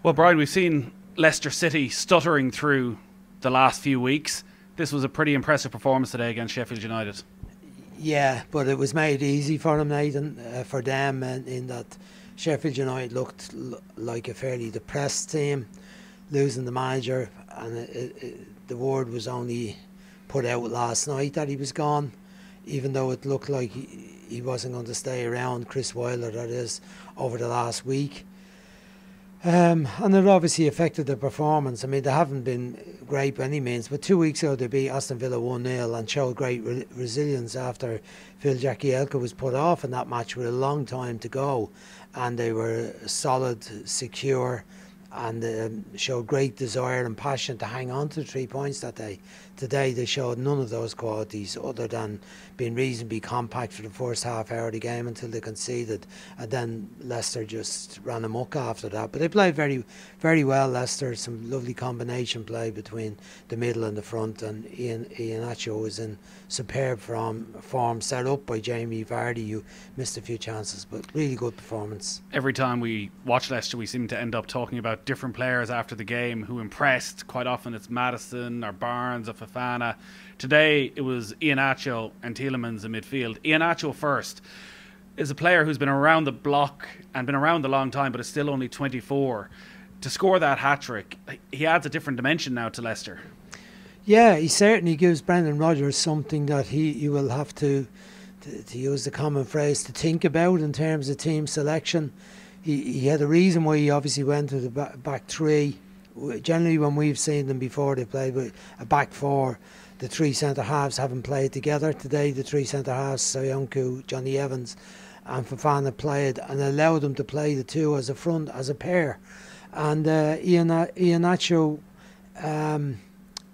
Well, Brian, we've seen Leicester City stuttering through the last few weeks. This was a pretty impressive performance today against Sheffield United. Yeah, but it was made easy for them, Nathan, for them, and in that Sheffield United looked like a fairly depressed team, losing the manager, and the word was only put out last night that he was gone, even though it looked like he wasn't going to stay around, Chris Wilder, that is, over the last week. And it obviously affected their performance. I mean, they haven't been great by any means, but 2 weeks ago they beat Aston Villa 1-0 and showed great resilience after Phil Jagielka was put off in that match with a long time to go, and they were solid, secure, and showed great desire and passion to hang on to the 3 points that day. Today they showed none of those qualities other than being reasonably compact for the first half hour of the game until they conceded, and then Leicester just ran amok after that. But they played very, very well, Leicester. Some lovely combination play between the middle and the front, and Iheanacho was in superb form, set up by Jamie Vardy, who missed a few chances, but really good performance. Every time we watch Leicester, we seem to end up talking about different players after the game who impressed. Quite often it's Maddison or Barnes or Fofana. Today it was Iheanacho and Tielemans in midfield. Iheanacho first is a player who's been around the block and been around a long time, but is still only 24. To score that hat-trick, he adds a different dimension now to Leicester. Yeah, he certainly gives Brendan Rodgers something that he will have to use the common phrase, to think about in terms of team selection. He had a reason why he obviously went to the back three. Generally, when we've seen them before, they played with a back four. The three centre-halves haven't played together. Today, the three centre-halves, Soyuncu, Johnny Evans and Fofana, played and allowed them to play the two as a front, as a pair. And Iheanacho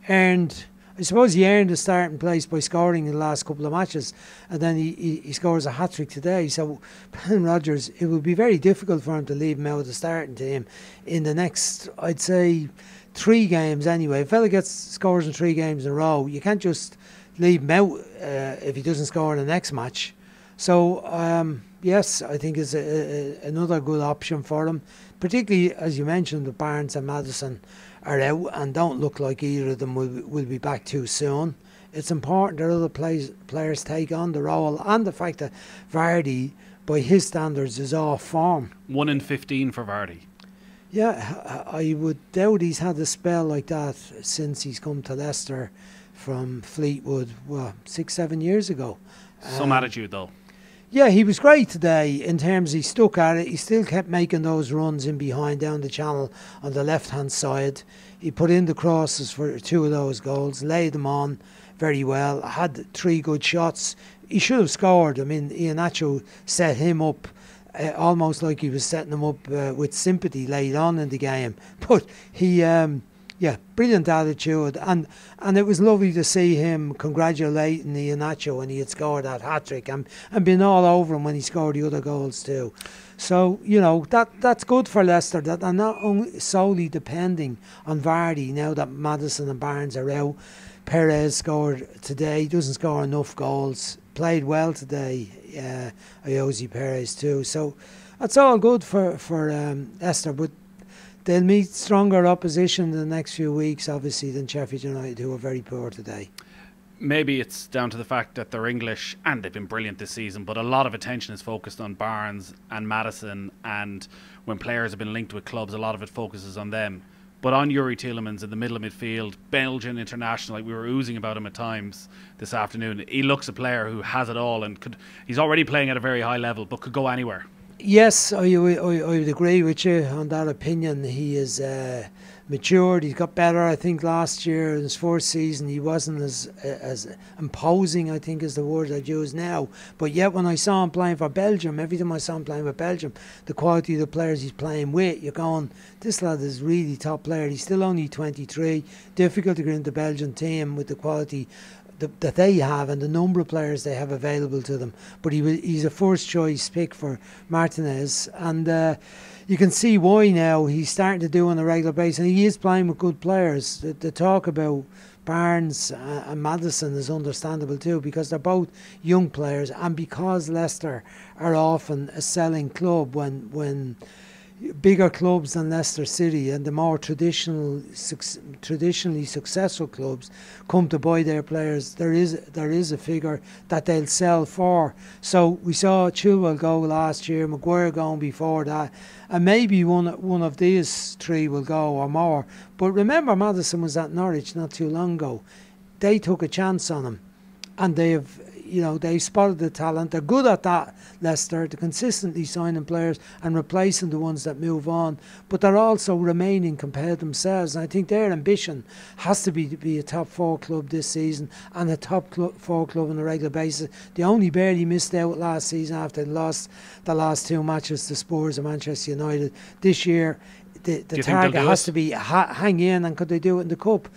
earned... I suppose he earned a starting place by scoring in the last couple of matches, and then he scores a hat-trick today. So Brendan Rodgers, it would be very difficult for him to leave him out of the starting team in the next, I'd say, 3 games anyway. If a fella scores in 3 games in a row, you can't just leave him out if he doesn't score in the next match. So yes, I think it's another good option for him, particularly as you mentioned, the Barnes and Maddison are out and don't look like either of them will be back too soon. It's important that other players take on the role, and the fact that Vardy, by his standards, is off form. 1 in 15 for Vardy. Yeah, I would doubt he's had a spell like that since he's come to Leicester from Fleetwood, 6-7 years ago. Some attitude though. Yeah, he was great today in terms he stuck at it. He still kept making those runs in behind down the channel on the left-hand side. He put in the crosses for 2 of those goals, laid them on very well, had 3 good shots. He should have scored. I mean, Iheanacho set him up almost like he was setting him up with sympathy late on in the game. But he... brilliant attitude, and it was lovely to see him congratulating Iheanacho when he had scored that hat-trick, and being all over him when he scored the other goals too. So, you know, that's good for Leicester, that they're not only solely depending on Vardy now that Maddison and Barnes are out. Perez scored today, doesn't score enough goals, played well today, Youri Perez too. So that's all good for Leicester, but they'll meet stronger opposition in the next few weeks, obviously, than Sheffield United, who are very poor today. Maybe it's down to the fact that they're English and they've been brilliant this season, but a lot of attention is focused on Barnes and Maddison, and when players have been linked with clubs, a lot of it focuses on them. But on Youri Tielemans in the middle of midfield, Belgian international, like we were oozing about him at times this afternoon, he looks a player who has it all and he's already playing at a very high level, but could go anywhere. Yes, I would agree with you on that opinion. He is matured. He's got better. I think last year in his first season he wasn't as imposing, I think is the word I'd use now. But yet when I saw him playing for Belgium, every time I saw him playing with Belgium, the quality of the players he's playing with, you're going, this lad is really top player. He's still only 23. Difficult to get into the Belgian team with the quality that they have and the number of players they have available to them. But he's a first choice pick for Martinez, and you can see why now. He's starting to do on a regular basis, and he is playing with good players. The talk about Barnes and Maddison is understandable too, because they're both young players, and because Leicester are often a selling club when bigger clubs than Leicester City and the more traditionally successful clubs come to buy their players, there is a figure that they'll sell for. So we saw Chilwell go last year, Maguire going before that, and maybe one of these three will go or more. But remember, Maddison was at Norwich not too long ago. They took a chance on him, and they spotted the talent. They're good at that, Leicester. They're consistently signing players and replacing the ones that move on. But they're also remaining compared themselves. And I think their ambition has to be a top 4 club this season and a top 4 club on a regular basis. They only barely missed out last season after they lost the last 2 matches to Spurs and Manchester United. This year, the target has to be hang in, and could they do it in the Cup?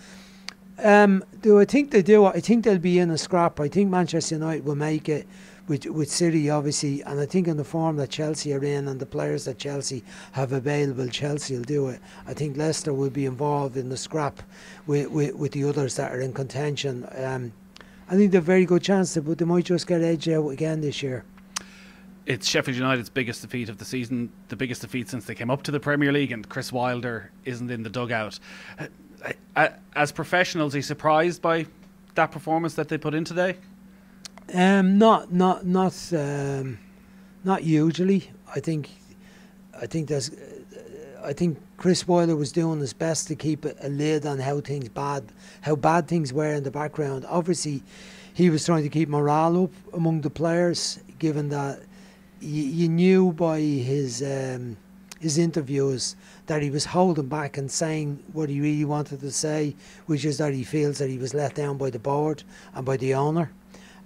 Do I think they do? I think they'll be in a scrap. I think Manchester United will make it with City, obviously, and I think in the form that Chelsea are in and the players that Chelsea have available, Chelsea will do it. I think Leicester will be involved in the scrap with the others that are in contention. I think they've a very good chance, but they might just get edged out again this year. It's Sheffield United's biggest defeat of the season, the biggest defeat since they came up to the Premier League, and Chris Wilder isn't in the dugout. As professionals, are you surprised by that performance that they put in today? Not hugely. I think Chris Wilder was doing his best to keep a lid on how bad things were in the background. Obviously, he was trying to keep morale up among the players, given that you knew by his interviews that he was holding back and saying what he really wanted to say, which is that he feels that he was let down by the board and by the owner,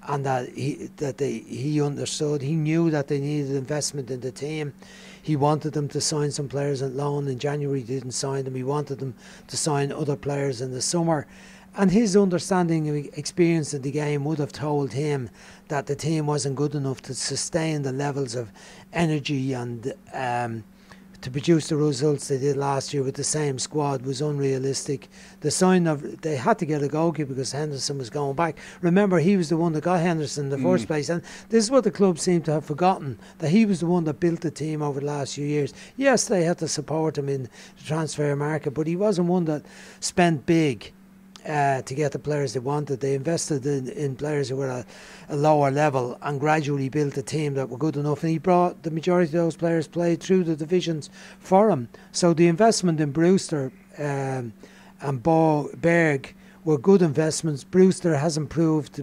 and that he understood. He knew that they needed investment in the team. He wanted them to sign some players on loan in January. He didn't sign them. He wanted them to sign other players in the summer. And his understanding and experience in the game would have told him that the team wasn't good enough to sustain the levels of energy and to produce the results they did last year with the same squad was unrealistic. They had to get a goalkeeper because Henderson was going back. Remember, he was the one that got Henderson in the first place, and this is what the club seemed to have forgotten, that he was the one that built the team over the last few years. Yes, they had to support him in the transfer market, but he wasn't one that spent big to get the players they wanted. They invested in players who were at a lower level and gradually built a team that were good enough, and he brought the majority of those players played through the divisions for him. So the investment in Brewster and Berg were good investments. Brewster hasn't produced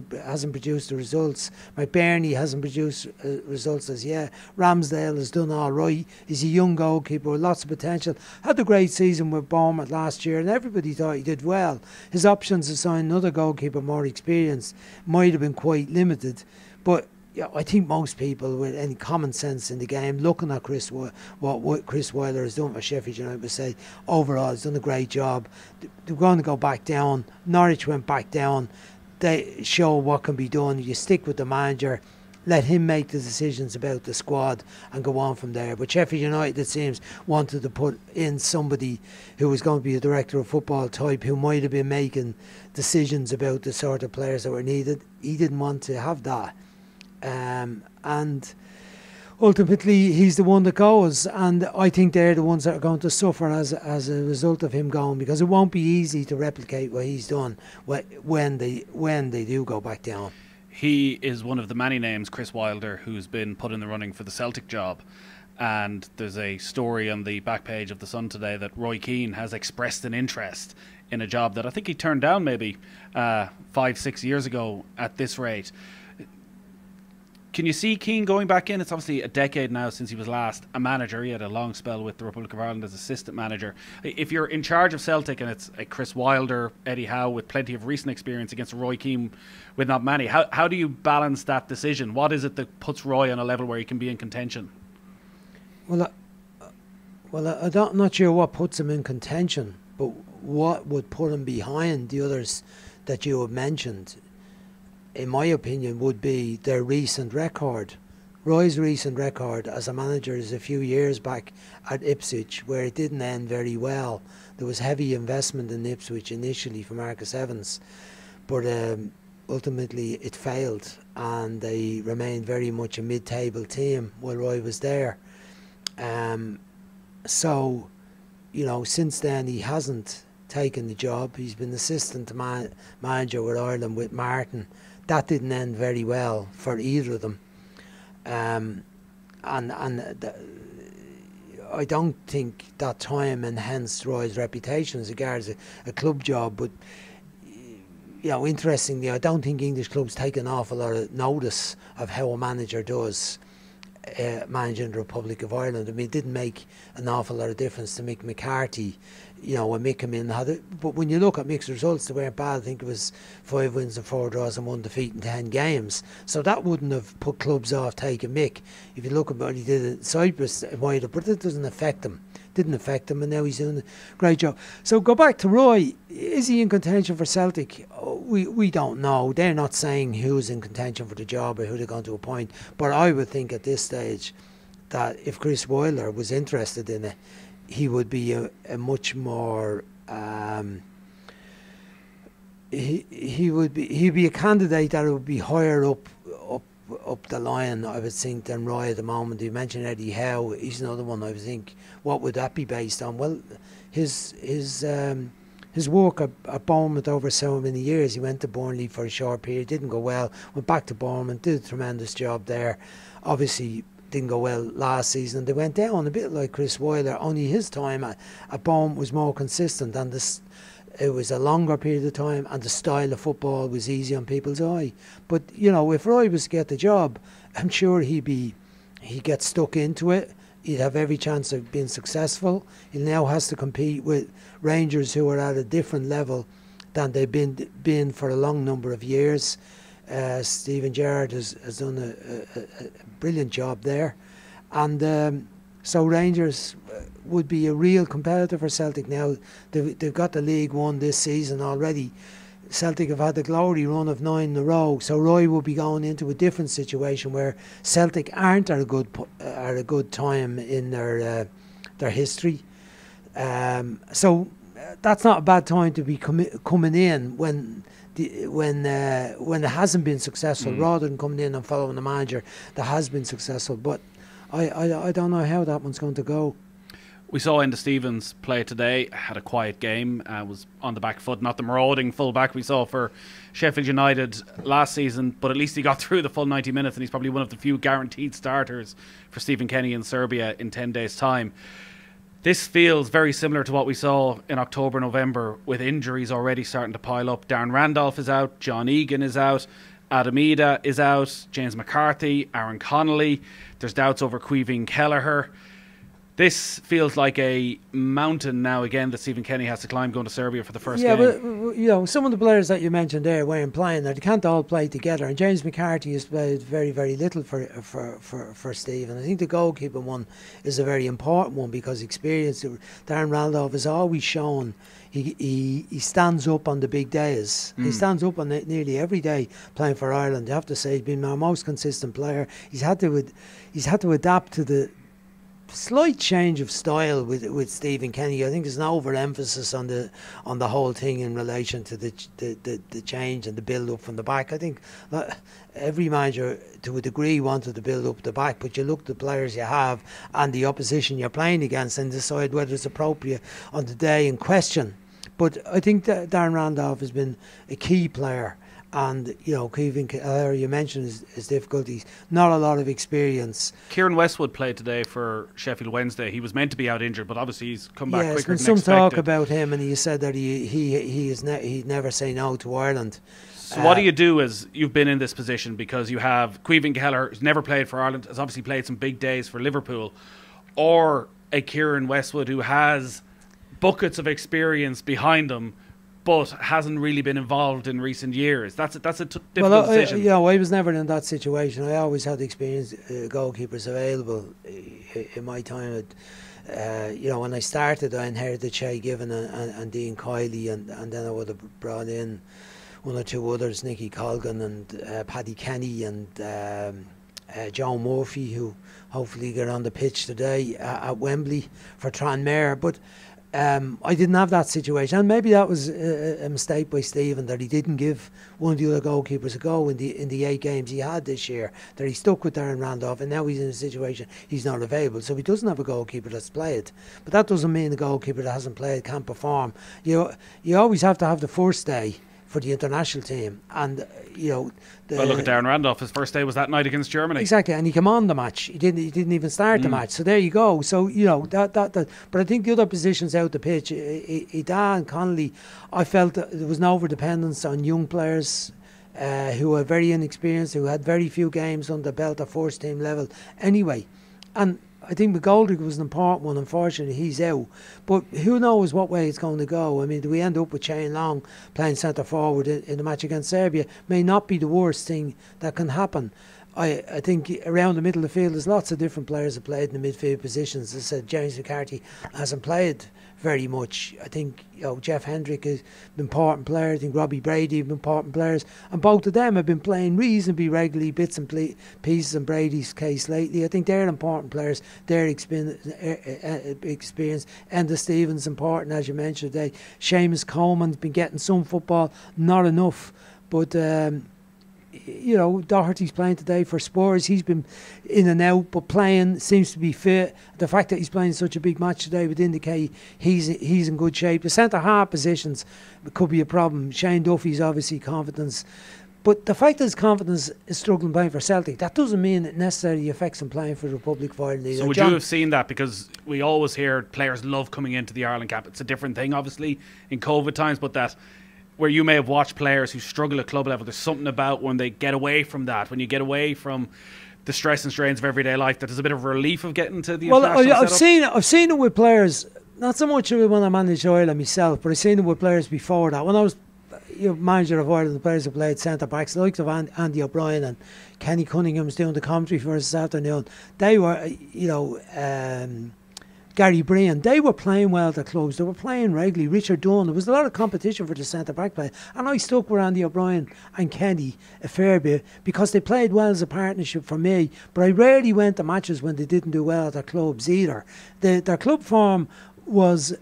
the results. McBurney hasn't produced results as yet. Ramsdale has done all right. He's a young goalkeeper with lots of potential. Had a great season with Bournemouth last year, and everybody thought he did well. His options to sign another goalkeeper more experienced might have been quite limited, but yeah, I think most people with any common sense in the game, looking at what Chris Wilder has done for Sheffield United, would say overall he's done a great job. They're going to go back down. Norwich went back down. They show what can be done. You stick with the manager, let him make the decisions about the squad and go on from there. But Sheffield United, it seems, wanted to put in somebody who was going to be a director of football type, who might have been making decisions about the sort of players that were needed. He didn't want to have that. And ultimately he's the one that goes, and I think they're the ones that are going to suffer as a result of him going, because it won't be easy to replicate what he's done when they do go back down. He is one of the many names, Chris Wilder, who's been put in the running for the Celtic job, and there's a story on the back page of The Sun today that Roy Keane has expressed an interest in a job that I think he turned down maybe 5-6 years ago at this rate. Can you see Keane going back in? It's obviously a decade now since he was last a manager. He had a long spell with the Republic of Ireland as assistant manager. If you're in charge of Celtic and it's a Chris Wilder, Eddie Howe with plenty of recent experience against Roy Keane with not many, how do you balance that decision? What is it that puts Roy on a level where he can be in contention? Well, I'm not sure what puts him in contention, but what would put him behind the others that you have mentioned, in my opinion, would be their recent record. Roy's recent record as a manager is a few years back at Ipswich, where it didn't end very well. There was heavy investment in Ipswich initially for Marcus Evans, but ultimately it failed, and they remained very much a mid-table team while Roy was there. So, you know, since then he hasn't taken the job. He's been assistant manager with Ireland with Martin. That didn't end very well for either of them. I don't think that time enhanced Roy's reputation as regards a club job, but you know, interestingly, I don't think English clubs take an awful lot of notice of how a manager does managing the Republic of Ireland. I mean, it didn't make an awful lot of difference to Mick McCarthy, you know, when Mick came in. But when you look at Mick's results, they weren't bad. I think it was 5 wins and 4 draws and 1 defeat in 10 games. So that wouldn't have put clubs off taking Mick. If you look at what he did in Cyprus, it might have, but it doesn't affect him. Didn't affect him, and now he's doing a great job. So go back to Roy. Is he in contention for Celtic? We don't know. They're not saying who's in contention for the job or who they're going to appoint. But I would think at this stage that if Chris Wilder was interested in it, he would be a much more he'd be a candidate that would be higher up the line, I would think, than Roy at the moment. You mentioned Eddie Howe. He's another one. I would think. What would that be based on? Well, his work at Bournemouth over so many years. He went to Burnley for a short period, didn't go well. Went back to Bournemouth, did a tremendous job there. Obviously didn't go well last season. They went down a bit like Chris Wilder. Only his time at Bournemouth was more consistent, and it was a longer period of time, and the style of football was easy on people's eye. But you know, if Roy was to get the job, I'm sure he'd get stuck into it. He'd have every chance of being successful. He now has to compete with Rangers, who are at a different level than they've been for a long number of years. Stephen Gerrard has done a brilliant job there, and so Rangers would be a real competitor for Celtic now. They've got the League One this season already. Celtic have had the glory run of 9 in a row, so Roy will be going into a different situation where Celtic aren't at a good time in their history. So that's not a bad time to be coming in when it hasn't been successful, rather than coming in and following a manager that has been successful. But I don't know how that one's going to go. We saw Enda Stevens play today, had a quiet game, was on the back foot, not the marauding full-back we saw for Sheffield United last season, but at least he got through the full 90 minutes, and he's probably one of the few guaranteed starters for Stephen Kenny in Serbia in 10 days' time. This feels very similar to what we saw in October, November, with injuries already starting to pile up. Darren Randolph is out, John Egan is out, Adam Ida is out, James McCarthy, Aaron Connolly. There's doubts over Caoimhín Kelleher. This feels like a mountain now again that Stephen Kenny has to climb going to Serbia for the first game. Yeah, but you know, some of the players that you mentioned there weren't playing. They can't all play together. And James McCarthy has played very, very little for Stephen. I think the goalkeeper one is a very important one because experience. Darren Randolph has always shown he stands up on the big days. He stands up on it nearly every day playing for Ireland. You have to say he's been our most consistent player. He's had to adapt to the slight change of style with Stephen Kenny. I think there's an overemphasis on the whole thing in relation to the change and the build up from the back. I think every manager to a degree wanted to build up the back, but you look at the players you have and the opposition you're playing against and decide whether it's appropriate on the day in question. But I think that Darren Randolph has been a key player. And, you know, Caoimhín Kelleher, you mentioned his difficulties. Not a lot of experience. Kieran Westwood played today for Sheffield Wednesday. He was meant to be out injured, but obviously he's come back quicker than expected. There's some talk about him, and he said that he'd never say no to Ireland. So what do you do as you've been in this position? Because you have Caoimhín Kelleher, who's never played for Ireland, has obviously played some big days for Liverpool, or a Kieran Westwood who has buckets of experience behind him, but hasn't really been involved in recent years. That's a difficult decision. I was never in that situation. I always had experienced goalkeepers available in my time. When I started, I inherited Shay Given and Dean Kiley, and then I would have brought in one or two others, Nicky Colgan and Paddy Kenny and Joe Murphy, who hopefully get on the pitch today at Wembley for Tranmere. But I didn't have that situation, and maybe that was a mistake by Stephen, that he didn't give one of the other goalkeepers a go in the 8 games he had this year, that he stuck with Darren Randolph, and now he's in a situation he's not available, so he doesn't have a goalkeeper that's played. But that doesn't mean the goalkeeper that hasn't played can't perform. You always have to have the first day for the international team, and well, look at Darren Randolph. His first day was that night against Germany. Exactly, and he came on the match. He didn't even start the match. So there you go. So that. But I think the other positions out the pitch, Ida and Connolly, I felt that there was an over dependence on young players who were very inexperienced, who had very few games under the belt at first team level. Anyway, and I think McGoldrick was an important one. Unfortunately, he's out. But who knows what way it's going to go. I mean, do we end up with Shane Long playing centre forward in the match against Serbia? May not be the worst thing that can happen. I think around the middle of the field, there's lots of different players that played in the midfield positions. As I said, James McCarthy hasn't played very much. I think Jeff Hendrick is an important player. I think Robbie Brady have been important players, and both of them have been playing reasonably regularly, bits and pieces in Brady's case lately. I think they're important players. Their experience. Enda Stevens important, as you mentioned today. Seamus Coleman's been getting some football, not enough, but Doherty's playing today for Spurs. He's been in and out, but playing, seems to be fit. The fact that he's playing such a big match today would indicate he's in good shape. The centre half positions could be a problem. Shane Duffy's obviously confidence, but the fact that his confidence is struggling playing for Celtic, that doesn't mean it necessarily affects him playing for the Republic of Ireland. So would you have seen that? Because we always hear players love coming into the Ireland cap. It's a different thing, obviously, in COVID times, but that where you may have watched players who struggle at club level, there's something about when they get away from that, when you get away from the stress and strains of everyday life, that there's a bit of relief of getting to the international I've seen it with players, not so much when I managed Ireland myself, but I've seen it with players before that. When I was manager of Ireland, the players who played centre backs, the likes of Andy O'Brien and Kenny Cunningham's doing the commentary for us this afternoon, they were, Gary Breen, they were playing well at the clubs. They were playing regularly. Richard Dunn, there was a lot of competition for the centre-back play. And I stuck with Andy O'Brien and Kenny a fair bit because they played well as a partnership for me. But I rarely went to matches when they didn't do well at their clubs either. Their club form was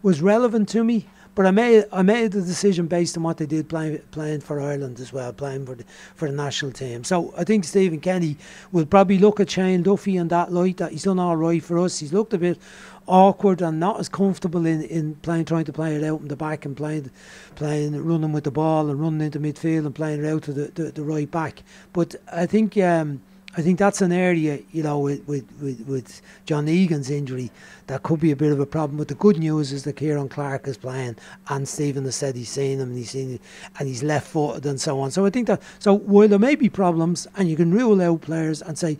relevant to me. But I made the decision based on what they did playing for Ireland as well, playing for the national team. So I think Stephen Kenny will probably look at Shane Duffy in that light, that he's done all right for us. He's looked a bit awkward and not as comfortable in trying to play it out in the back and playing running with the ball and running into midfield and playing it out to the right back. But I think that's an area, with John Egan's injury, that could be a bit of a problem. But the good news is that Kieran Clark is playing, and Stephen has said he's seen him, and he's left-footed and so on. So I think that, while there may be problems, and you can rule out players and say,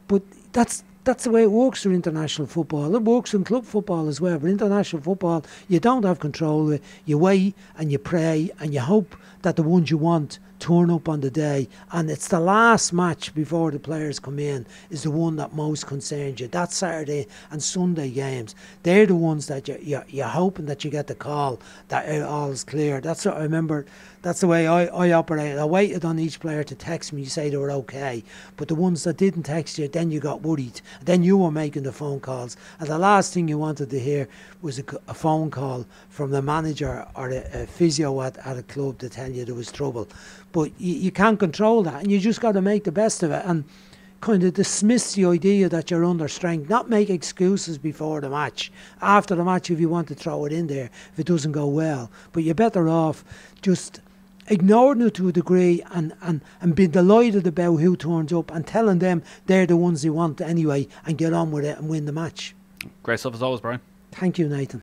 but that's the way it works for international football. It works in club football as well. But international football, you don't have control of it. You wait and you pray and you hope that the ones you want turn up on the day, and it's the last match before the players come in is the one that most concerns you. That Saturday and Sunday games, they're the ones that you're hoping that you get the call that all is clear. That's what I remember. That's the way I operated. I waited on each player to text me to say they were okay, but the ones that didn't text you, then you got worried. Then you were making the phone calls, and the last thing you wanted to hear was a phone call from the manager or a physio at a club to tell you there was trouble. But you can't control that, and you just got to make the best of it and kind of dismiss the idea that you're under strength, not make excuses before the match. After the match, if you want to throw it in there, if it doesn't go well. But you're better off just ignoring it to a degree and being delighted about who turns up and telling them they're the ones they want anyway and get on with it and win the match. Great stuff as always, Brian. Thank you, Nathan.